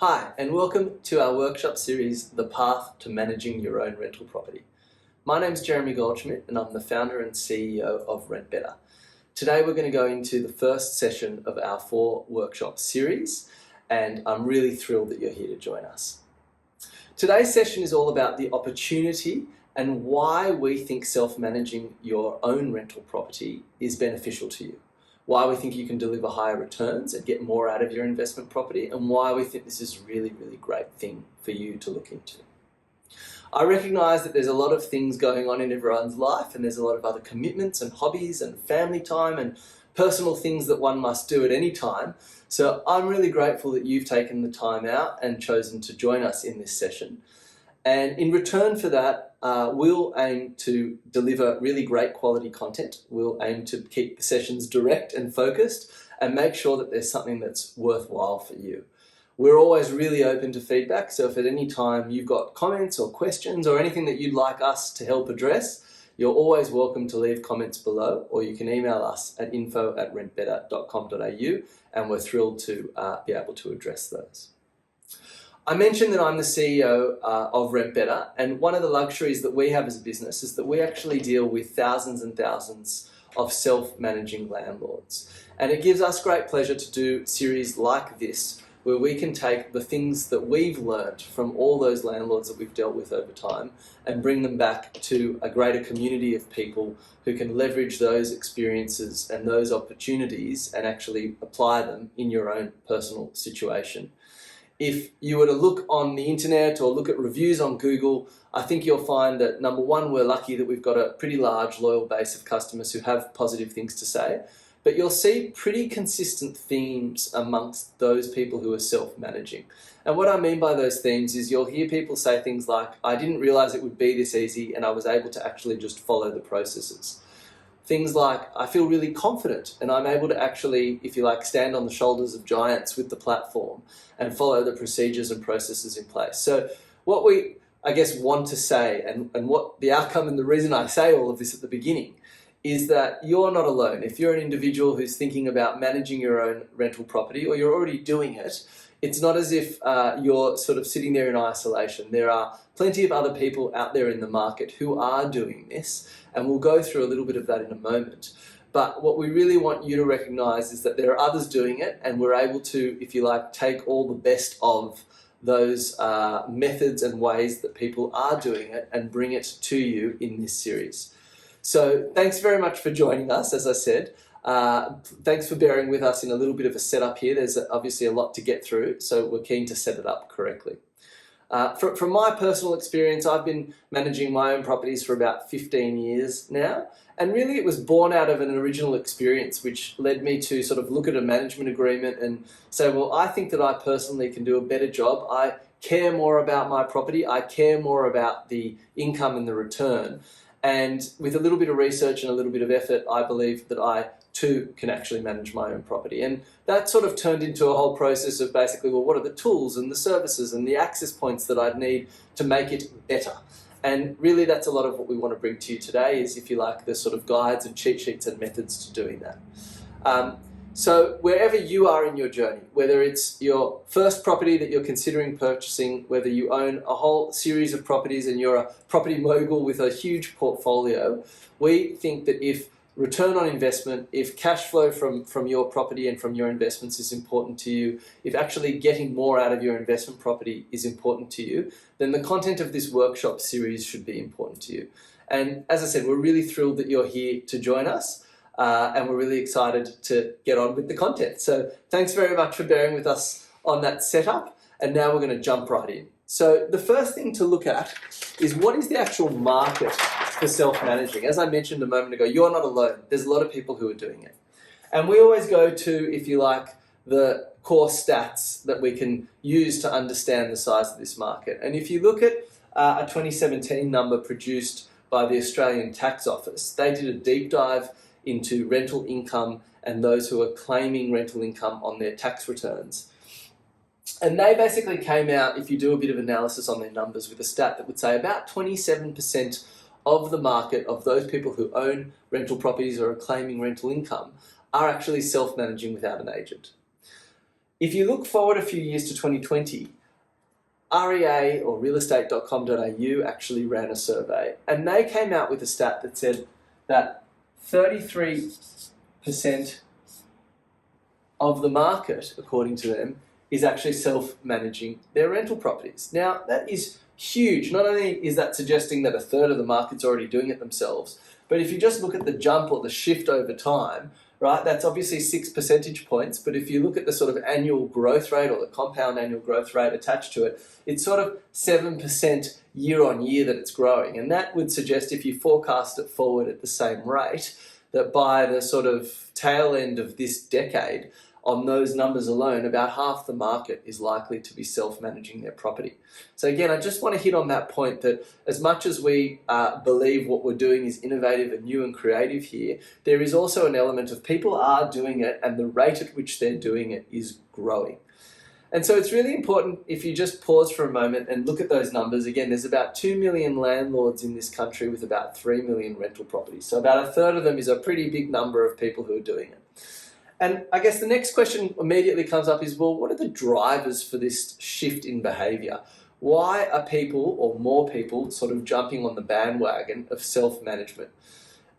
Hi, and welcome to our workshop series, The Path to Managing Your Own Rental Property. My name's Jeremy Goldschmidt, and I'm the founder and CEO of Rent Better. Today we're going to go into the first session of our 4 workshop series, and I'm really thrilled that you're here to join us. Today's session is all about the opportunity and why we think self-managing your own rental property is beneficial to you. Why we think you can deliver higher returns and get more out of your investment property, and why we think this is a really great thing for you to look into. I recognise that there's a lot of things going on in everyone's life, and there's a lot of other commitments and hobbies and family time and personal things that one must do at any time. So I'm really grateful that you've taken the time out and chosen to join us in this session. And in return for that, we'll aim to deliver really great quality content. We'll aim to keep the sessions direct and focused and make sure that there's something that's worthwhile for you. We're always really open to feedback, so if at any time you've got comments or questions or anything that you'd like us to help address, you're always welcome to leave comments below, or you can email us at info@rentbetter.com.au, and we're thrilled to be able to address those. I mentioned that I'm the CEO of Rent Better, and one of the luxuries that we have as a business is that we actually deal with thousands and thousands of self-managing landlords. And it gives us great pleasure to do series like this, where we can take the things that we've learned from all those landlords that we've dealt with over time and bring them back to a greater community of people who can leverage those experiences and those opportunities and actually apply them in your own personal situation. If you were to look on the internet or look at reviews on Google, I think you'll find that number one, we're lucky that we've got a pretty large loyal base of customers who have positive things to say, but you'll see pretty consistent themes amongst those people who are self-managing. And what I mean by those themes is you'll hear people say things like, I didn't realize it would be this easy and I was able to actually just follow the processes. Things like, I feel really confident and I'm able to actually, if you like, stand on the shoulders of giants with the platform and follow the procedures and processes in place. So what we, I guess, want to say and what the outcome and the reason I say all of this at the beginning is that you're not alone. If you're an individual who's thinking about managing your own rental property or you're already doing it, it's not as if you're sort of sitting there in isolation. There are plenty of other people out there in the market who are doing this, and we'll go through a little bit of that in a moment. But what we really want you to recognize is that there are others doing it, and we're able to, if you like, take all the best of those methods and ways that people are doing it and bring it to you in this series. So thanks very much for joining us, as I said. Thanks for bearing with us in a little bit of a setup here. There's obviously a lot to get through, so we're keen to set it up correctly. From my personal experience, I've been managing my own properties for about 15 years now, and really it was born out of an original experience which led me to sort of look at a management agreement and say, well, I think that I personally can do a better job. I care more about my property. I care more about the income and the return. And with a little bit of research and a little bit of effort, I believe that I too can actually manage my own property. And that sort of turned into a whole process of basically, well, what are the tools and the services and the access points that I'd need to make it better? And really that's a lot of what we want to bring to you today is, if you like, the sort of guides and cheat sheets and methods to doing that. So wherever you are in your journey, whether it's your first property that you're considering purchasing, whether you own a whole series of properties and you're a property mogul with a huge portfolio, we think that if return on investment, if cash flow from your property and from your investments is important to you, if actually getting more out of your investment property is important to you, then the content of this workshop series should be important to you. And as I said, we're really thrilled that you're here to join us. And we're really excited to get on with the content. So thanks very much for bearing with us on that setup. And now we're going to jump right in. So the first thing to look at is, what is the actual market for self-managing? As I mentioned a moment ago, you're not alone. There's a lot of people who are doing it. And we always go to, if you like, the core stats that we can use to understand the size of this market. And if you look at a 2017 number produced by the Australian Tax Office, they did a deep dive into rental income and those who are claiming rental income on their tax returns. And they basically came out, if you do a bit of analysis on their numbers, with a stat that would say about 27% of the market of those people who own rental properties or are claiming rental income are actually self-managing without an agent. If you look forward a few years to 2020, REA or realestate.com.au actually ran a survey, and they came out with a stat that said that 33% of the market, according to them, is actually self-managing their rental properties. Now, that is huge. Not only is that suggesting that a third of the market's already doing it themselves, but if you just look at the jump or the shift over time, right, that's obviously 6 percentage points, but if you look at the sort of annual growth rate or the compound annual growth rate attached to it, it's sort of 7% year on year that it's growing. And that would suggest, if you forecast it forward at the same rate, that by the sort of tail end of this decade, on those numbers alone, about half the market is likely to be self-managing their property. So again, I just want to hit on that point that as much as we believe what we're doing is innovative and new and creative here, there is also an element of people are doing it and the rate at which they're doing it is growing. And so it's really important, if you just pause for a moment and look at those numbers. Again, there's about 2 million landlords in this country with about 3 million rental properties. So about a third of them is a pretty big number of people who are doing it. And I guess the next question immediately comes up is, well, what are the drivers for this shift in behaviour? Why are people, or more people, sort of jumping on the bandwagon of self-management?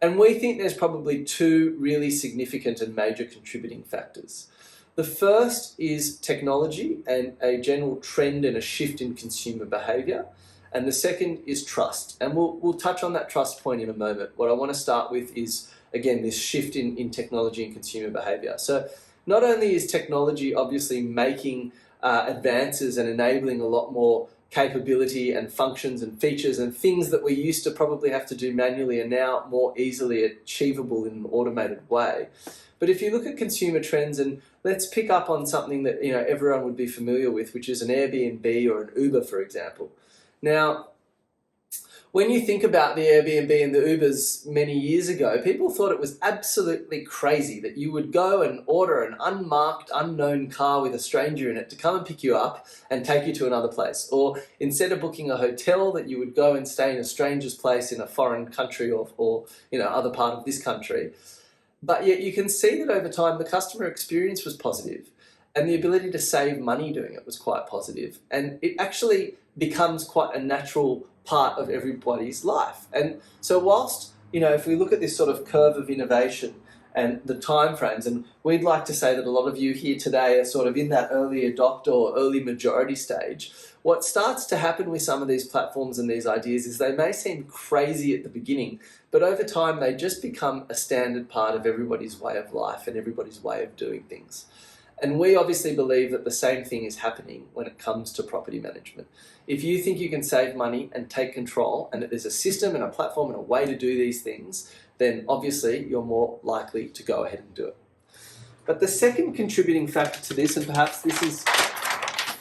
And we think there's probably two really significant and major contributing factors. The first is technology and a general trend and a shift in consumer behaviour. And the second is trust. And we'll touch on that trust point in a moment. What I want to start with is, again, this shift in technology and consumer behaviour. So not only is technology obviously making advances and enabling a lot more capability and functions and features and things that we used to probably have to do manually are now more easily achievable in an automated way. But if you look at consumer trends, and let's pick up on something that everyone would be familiar with, which is an Airbnb or an Uber, for example. Now, when you think about the Airbnb and the Ubers many years ago, people thought it was absolutely crazy that you would go and order an unmarked, unknown car with a stranger in it to come and pick you up and take you to another place. Or instead of booking a hotel, that you would go and stay in a stranger's place in a foreign country or other part of this country. But yet you can see that over time the customer experience was positive and the ability to save money doing it was quite positive. And it actually becomes quite a natural part of everybody's life. And so whilst, if we look at this sort of curve of innovation and the timeframes, and we'd like to say that a lot of you here today are sort of in that early adopter or early majority stage, what starts to happen with some of these platforms and these ideas is they may seem crazy at the beginning, but over time they just become a standard part of everybody's way of life and everybody's way of doing things. And we obviously believe that the same thing is happening when it comes to property management. If you think you can save money and take control, and that there's a system and a platform and a way to do these things, then obviously you're more likely to go ahead and do it. But the second contributing factor to this, and perhaps this has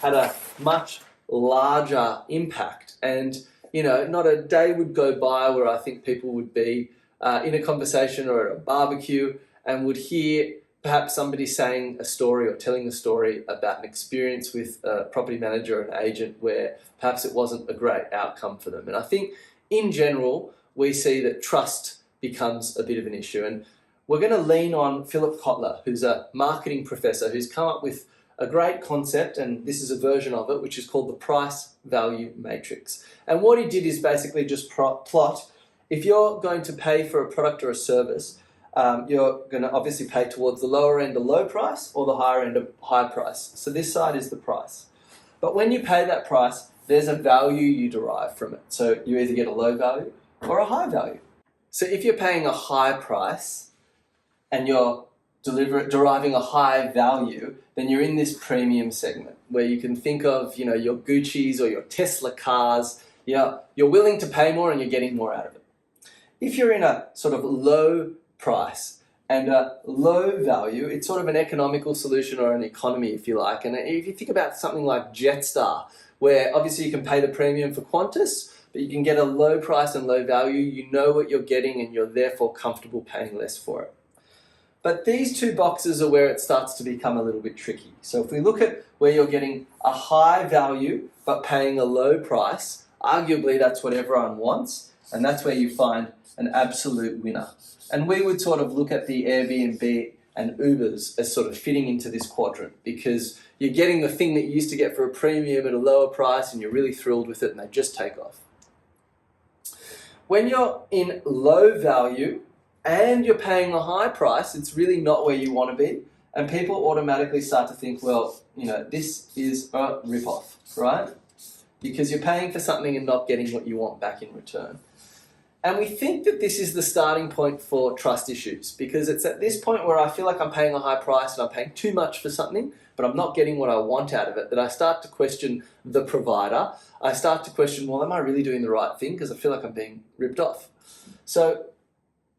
had a much larger impact, and not a day would go by where I think people would be in a conversation or at a barbecue and would hear perhaps somebody saying a story or telling a story about an experience with a property manager or an agent where perhaps it wasn't a great outcome for them. And I think in general, we see that trust becomes a bit of an issue. And we're going to lean on Philip Kotler, who's a marketing professor who's come up with a great concept, and this is a version of it, which is called the price value matrix. And what he did is basically just plot, if you're going to pay for a product or a service, you're going to obviously pay towards the lower end a low price or the higher end a high price. So this side is the price. But when you pay that price, there's a value you derive from it. So you either get a low value or a high value. So if you're paying a high price and you're deriving a high value, then you're in this premium segment where you can think of, your Gucci's or your Tesla cars. You're willing to pay more and you're getting more out of it. If you're in a sort of low price and a low value, it's sort of an economical solution or an economy, if you like. And if you think about something like Jetstar, where obviously you can pay the premium for Qantas, but you can get a low price and low value, you know what you're getting and you're therefore comfortable paying less for it. But these two boxes are where it starts to become a little bit tricky. So if we look at where you're getting a high value but paying a low price, arguably that's what everyone wants, and that's where you find an absolute winner. And we would sort of look at the Airbnb and Ubers as sort of fitting into this quadrant, because you're getting the thing that you used to get for a premium at a lower price and you're really thrilled with it and they just take off. When you're in low value and you're paying a high price, it's really not where you want to be. And people automatically start to think, well, this is a rip-off, right? Because you're paying for something and not getting what you want back in return. And we think that this is the starting point for trust issues, because it's at this point where I feel like I'm paying a high price and I'm paying too much for something, but I'm not getting what I want out of it, that I start to question the provider. I start to question, well, am I really doing the right thing? Because I feel like I'm being ripped off. So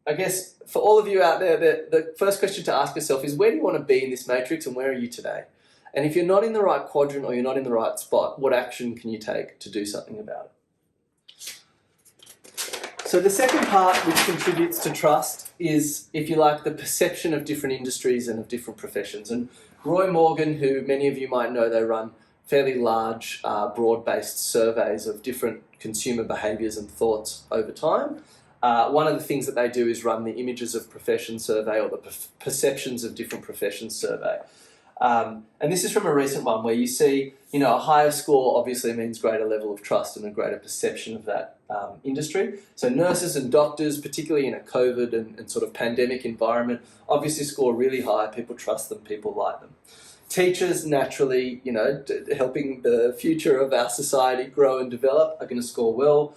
I guess for all of you out there, the first question to ask yourself is, where do you want to be in this matrix and where are you today? And if you're not in the right quadrant or you're not in the right spot, what action can you take to do something about it? So the second part which contributes to trust is, if you like, the perception of different industries and of different professions. And Roy Morgan, who many of you might know, they run fairly large, broad-based surveys of different consumer behaviours and thoughts over time. One of the things that they do is run the Images of Profession survey, or the Perceptions of Different Professions survey. And this is from a recent one where you see, a higher score obviously means greater level of trust and a greater perception of that industry. So nurses and doctors, particularly in a COVID and sort of pandemic environment, obviously score really high. People trust them, people like them. Teachers, naturally, helping the future of our society grow and develop, are going to score well.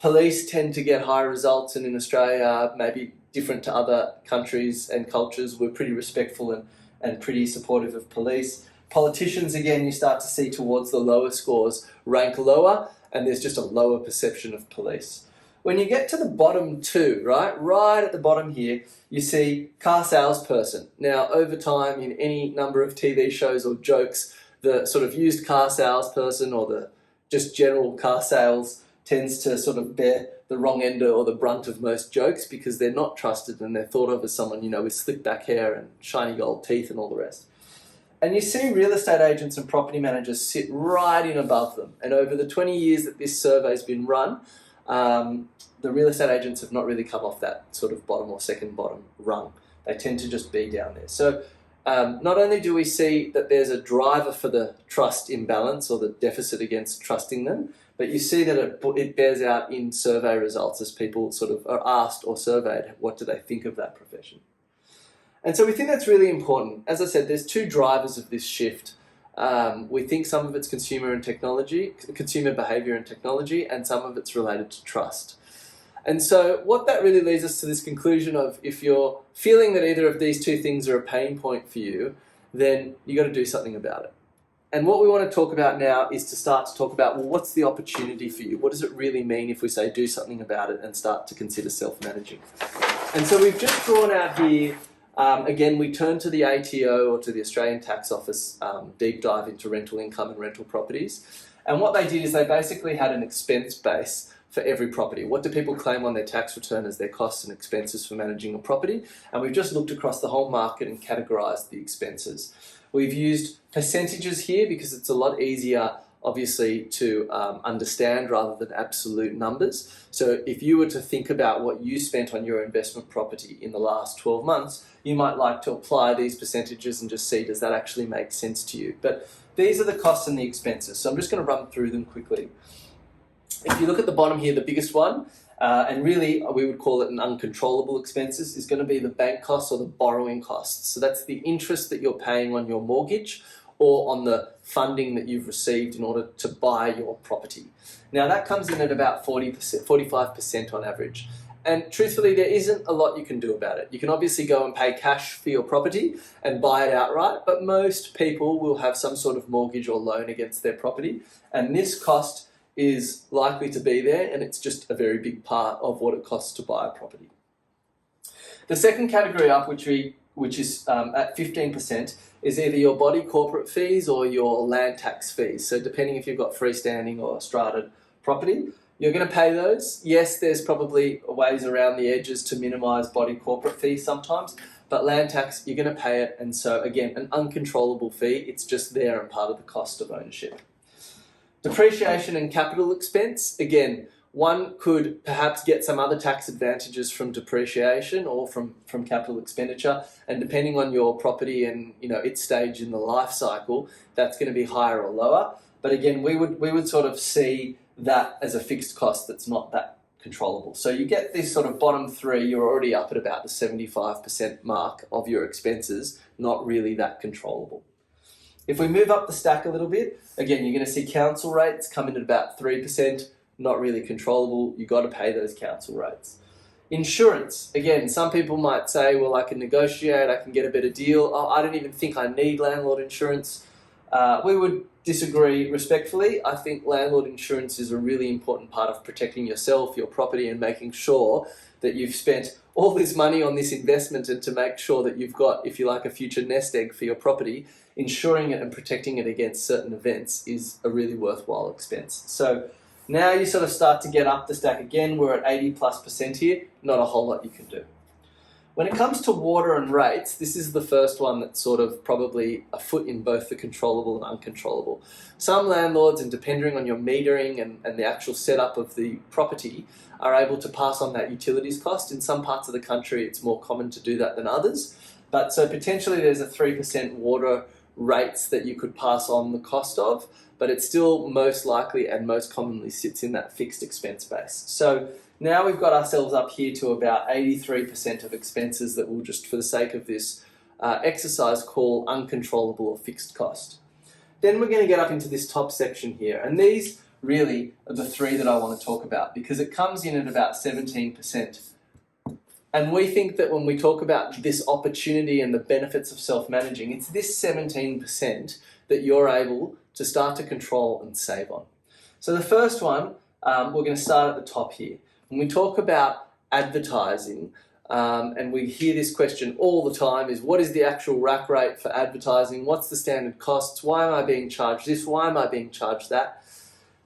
Police tend to get high results, and in Australia, maybe different to other countries and cultures, we're pretty respectful and pretty supportive of police. Politicians, again, you start to see towards the lower scores rank lower, and there's just a lower perception of police. When you get to the bottom two, right at the bottom here, you see car salesperson. Now, over time, in any number of TV shows or jokes, the sort of used car salesperson or the just general car sales tends to sort of bear the wrong end or the brunt of most jokes, because they're not trusted and they're thought of as someone, with slick back hair and shiny gold teeth and all the rest. And you see real estate agents and property managers sit right in above them. And over the 20 years that this survey's been run, the real estate agents have not really come off that sort of bottom or second bottom rung. They tend to just be down there. So not only do we see that there's a driver for the trust imbalance or the deficit against trusting them, but you see that it bears out in survey results as people sort of are asked or surveyed, what do they think of that profession? And so we think that's really important. As I said, there's two drivers of this shift. We think some of it's consumer behaviour and technology, and some of it's related to trust. And so what that really leads us to this conclusion of, if you're feeling that either of these two things are a pain point for you, then you got to do something about it. And what we want to talk about now is to start to talk about, well, what's the opportunity for you? What does it really mean if we say do something about it and start to consider self-managing? And so we've just drawn out here, again, we turn to the ATO, or to the Australian Tax Office, deep dive into rental income and rental properties. And what they did is they basically had an expense base for every property. What do people claim on their tax return as their costs and expenses for managing a property? And we've just looked across the whole market and categorised the expenses. We've used percentages here because it's a lot easier, obviously, to understand rather than absolute numbers. So if you were to think about what you spent on your investment property in the last 12 months, you might like to apply these percentages and just see, does that actually make sense to you? But these are the costs and the expenses. So I'm just going to run through them quickly. If you look at the bottom here, the biggest one, and really we would call it an uncontrollable expenses, is going to be the bank costs or the borrowing costs. So that's the interest that you're paying on your mortgage or on the funding that you've received in order to buy your property. Now that comes in at about 45% on average. And truthfully, there isn't a lot you can do about it. You can obviously go and pay cash for your property and buy it outright, but most people will have some sort of mortgage or loan against their property. And this cost is likely to be there, and it's just a very big part of what it costs to buy a property. The second category up, which is at 15%, is either your body corporate fees or your land tax fees. So depending if you've got freestanding or strata property, you're going to pay those. Yes, there's probably ways around the edges to minimise body corporate fees sometimes, but land tax, you're going to pay it. And so again, an uncontrollable fee, it's just there and part of the cost of ownership. Depreciation and capital expense, again, One could perhaps get some other tax advantages from depreciation or from capital expenditure, and depending on your property and its stage in the life cycle, that's going to be higher or lower. But again, we would sort of see that as a fixed cost that's not that controllable. So you get this sort of bottom three, you're already up at about the 75% mark of your expenses, not really that controllable. If we move up the stack a little bit, again, you're going to see council rates come in at about 3%, not really controllable. You've got to pay those council rates. Insurance, again, some people might say, well, I can negotiate, I can get a better deal. Oh, I don't even think I need landlord insurance. We would disagree respectfully. I think landlord insurance is a really important part of protecting yourself, your property, and making sure that you've spent all this money on this investment, and to make sure that you've got, if you like, a future nest egg for your property, insuring it and protecting it against certain events is a really worthwhile expense. So now you sort of start to get up the stack again. We're at 80+% here, not a whole lot you can do. When it comes to water and rates, this is the first one that's sort of probably a foot in both the controllable and uncontrollable. Some landlords, and depending on your metering and the actual setup of the property, are able to pass on that utilities cost. In some parts of the country, it's more common to do that than others. But so potentially there's a 3% water rates that you could pass on the cost of, but it still most likely and most commonly sits in that fixed expense base. So now we've got ourselves up here to about 83% of expenses that we'll just, for the sake of this exercise, call uncontrollable or fixed cost. Then we're going to get up into this top section here, and these really are the three that I want to talk about, because it comes in at about 17%. And we think that when we talk about this opportunity and the benefits of self-managing, it's this 17% that you're able to start to control and save on. So the first one, we're going to start at the top here. When we talk about advertising, and we hear this question all the time, is what is the actual rack rate for advertising? What's the standard costs? Why am I being charged this? Why am I being charged that?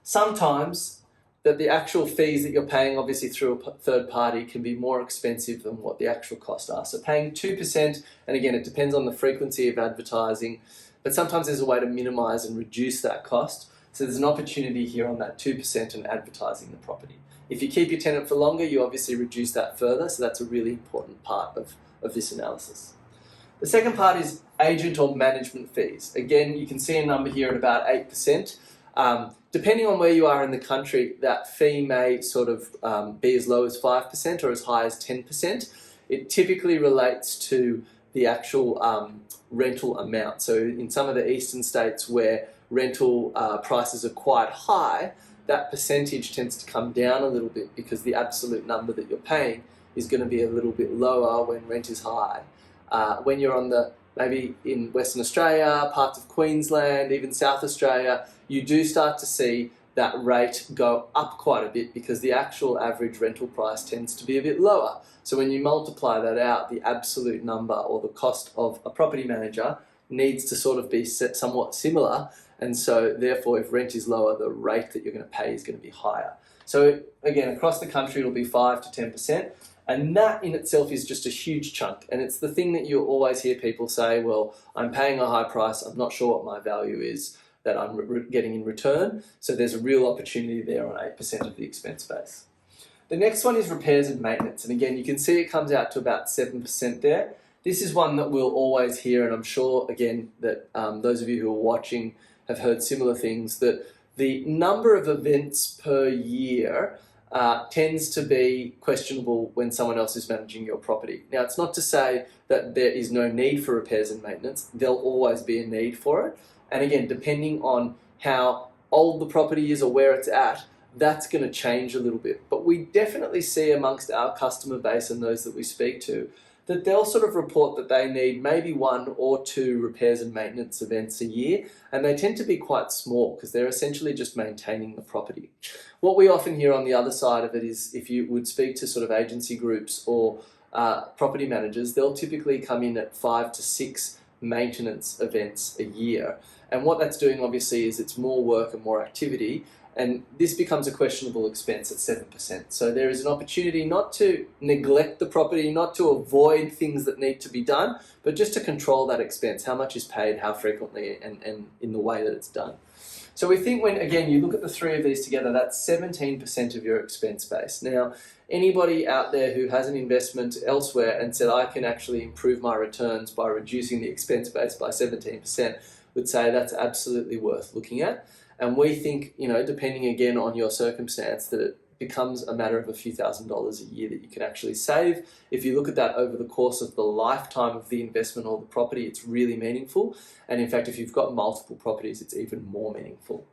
Sometimes that the actual fees that you're paying, obviously through a third party, can be more expensive than what the actual costs are. So paying 2%, and again, it depends on the frequency of advertising, but sometimes there's a way to minimize and reduce that cost. So there's an opportunity here on that 2% and advertising the property. If you keep your tenant for longer, you obviously reduce that further, so that's a really important part of this analysis. The second part is agent or management fees. Again, you can see a number here at about 8%. Depending on where you are in the country, that fee may sort of be as low as 5% or as high as 10%. It typically relates to the actual rental amount. So in some of the eastern states where rental prices are quite high, that percentage tends to come down a little bit, because the absolute number that you're paying is going to be a little bit lower when rent is high. When you're on maybe in Western Australia, parts of Queensland, even South Australia, you do start to see that rate go up quite a bit, because the actual average rental price tends to be a bit lower. So when you multiply that out, the absolute number or the cost of a property manager needs to sort of be somewhat similar. And so therefore, if rent is lower, the rate that you're going to pay is going to be higher. So again, across the country, it'll be 5 to 10%. And that in itself is just a huge chunk. And it's the thing that you always hear people say, well, I'm paying a high price, I'm not sure what my value is that I'm getting in return. So there's a real opportunity there on 8% of the expense base. The next one is repairs and maintenance. And again, you can see it comes out to about 7% there. This is one that we'll always hear, and I'm sure, again, that those of you who are watching have heard similar things, that the number of events per year tends to be questionable when someone else is managing your property. Now, it's not to say that there is no need for repairs and maintenance. There'll always be a need for it. And again, depending on how old the property is or where it's at, that's going to change a little bit. But we definitely see amongst our customer base and those that we speak to, that they'll sort of report that they need maybe 1 or 2 repairs and maintenance events a year, and they tend to be quite small because they're essentially just maintaining the property. What we often hear on the other side of it is, if you would speak to sort of agency groups or property managers, they'll typically come in at 5 to 6 maintenance events a year. And what that's doing obviously is it's more work and more activity, and this becomes a questionable expense at 7%. So there is an opportunity not to neglect the property, not to avoid things that need to be done, but just to control that expense, how much is paid, how frequently, and in the way that it's done. So we think when, again, you look at the three of these together, that's 17% of your expense base. Now, anybody out there who has an investment elsewhere and said, I can actually improve my returns by reducing the expense base by 17%, would say that's absolutely worth looking at. And we think, depending again on your circumstance, that it becomes a matter of a few $1,000s a year that you can actually save. If you look at that over the course of the lifetime of the investment or the property, it's really meaningful. And in fact, if you've got multiple properties, it's even more meaningful.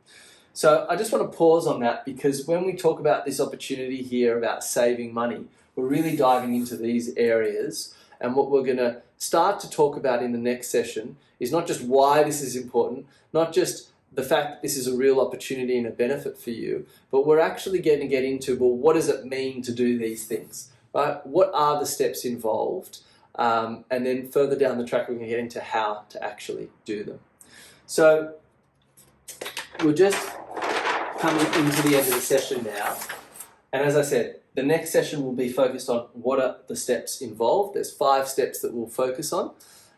So I just want to pause on that, because when we talk about this opportunity here about saving money, we're really diving into these areas. And what we're going to start to talk about in the next session is not just why this is important, not just the fact that this is a real opportunity and a benefit for you, but we're actually going to get into, well, what does it mean to do these things, right? What are the steps involved? And then further down the track, we're going to get into how to actually do them. So we're just coming into the end of the session now. And as I said, the next session will be focused on what are the steps involved. There's 5 steps that we'll focus on.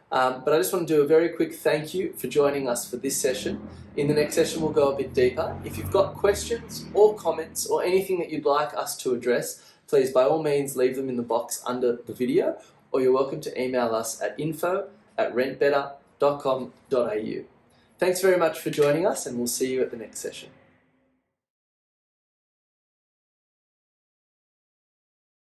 But I just want to do a very quick thank you for joining us for this session. In the next session, we'll go a bit deeper. If you've got questions or comments or anything that you'd like us to address, please, by all means, leave them in the box under the video, or you're welcome to email us at info@rentbetter.com.au. Thanks very much for joining us, and we'll see you at the next session.